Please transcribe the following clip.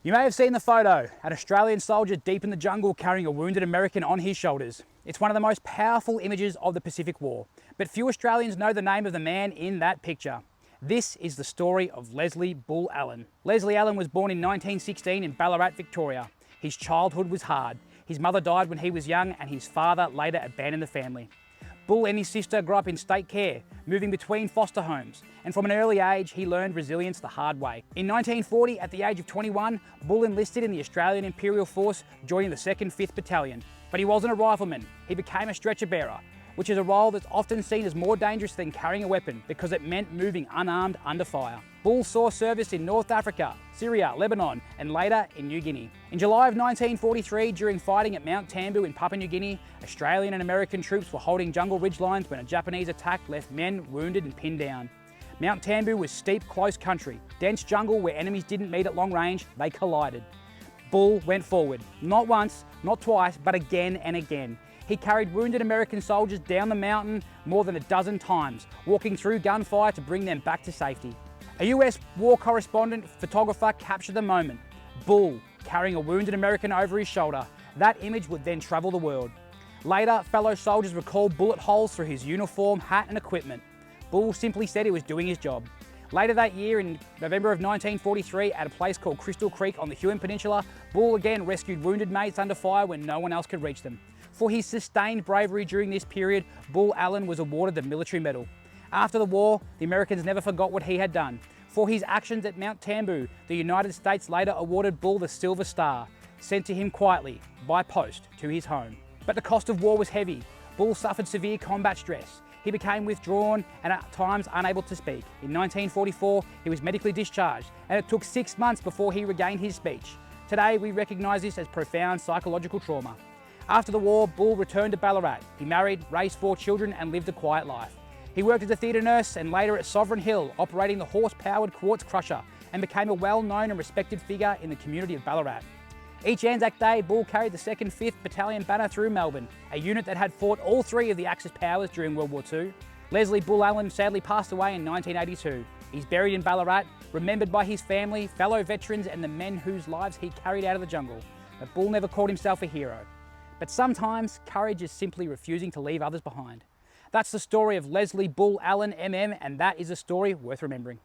You may have seen the photo, an Australian soldier deep in the jungle carrying a wounded American on his shoulders. It's one of the most powerful images of the Pacific War, but few Australians know the name of the man in that picture. This is the story of Leslie Bull Allen. Leslie Allen was born in 1916 in Ballarat, Victoria. His childhood was hard. His mother died when he was young and his father later abandoned the family. Bull and his sister grew up in state care, moving between foster homes, and from an early age he learned resilience the hard way. In 1940, at the age of 21, Bull enlisted in the Australian Imperial Force, joining the 2nd 5th Battalion. But he wasn't a rifleman, he became a stretcher bearer, which is a role that's often seen as more dangerous than carrying a weapon because it meant moving unarmed under fire. Bull saw service in North Africa, Syria, Lebanon, and later in New Guinea. In July of 1943, during fighting at Mount Tambu in Papua New Guinea, Australian and American troops were holding jungle ridge lines when a Japanese attack left men wounded and pinned down. Mount Tambu was steep, close country, dense jungle where enemies didn't meet at long range, they collided. Bull went forward, not once, not twice, but again and again. He carried wounded American soldiers down the mountain more than a dozen times, walking through gunfire to bring them back to safety. A US war correspondent photographer captured the moment. Bull carrying a wounded American over his shoulder. That image would then travel the world. Later, fellow soldiers recalled bullet holes through his uniform, hat and equipment. Bull simply said he was doing his job. Later that year, in November of 1943, at a place called Crystal Creek on the Huon Peninsula, Bull again rescued wounded mates under fire when no one else could reach them. For his sustained bravery during this period, Bull Allen was awarded the Military Medal. After the war, the Americans never forgot what he had done. For his actions at Mount Tambu, the United States later awarded Bull the Silver Star, sent to him quietly, by post, to his home. But the cost of war was heavy. Bull suffered severe combat stress. He became withdrawn and at times unable to speak. In 1944, he was medically discharged, and it took 6 months before he regained his speech. Today, we recognise this as profound psychological trauma. After the war, Bull returned to Ballarat. He married, raised 4 children and lived a quiet life. He worked as a theatre nurse and later at Sovereign Hill, operating the horse-powered quartz crusher, and became a well-known and respected figure in the community of Ballarat. Each Anzac Day, Bull carried the 2nd 5th Battalion banner through Melbourne, a unit that had fought all 3 of the Axis powers during World War II. Leslie Bull Allen sadly passed away in 1982. He's buried in Ballarat, remembered by his family, fellow veterans and the men whose lives he carried out of the jungle. But Bull never called himself a hero. But sometimes, courage is simply refusing to leave others behind. That's the story of Leslie Bull Allen, MM, and that is a story worth remembering.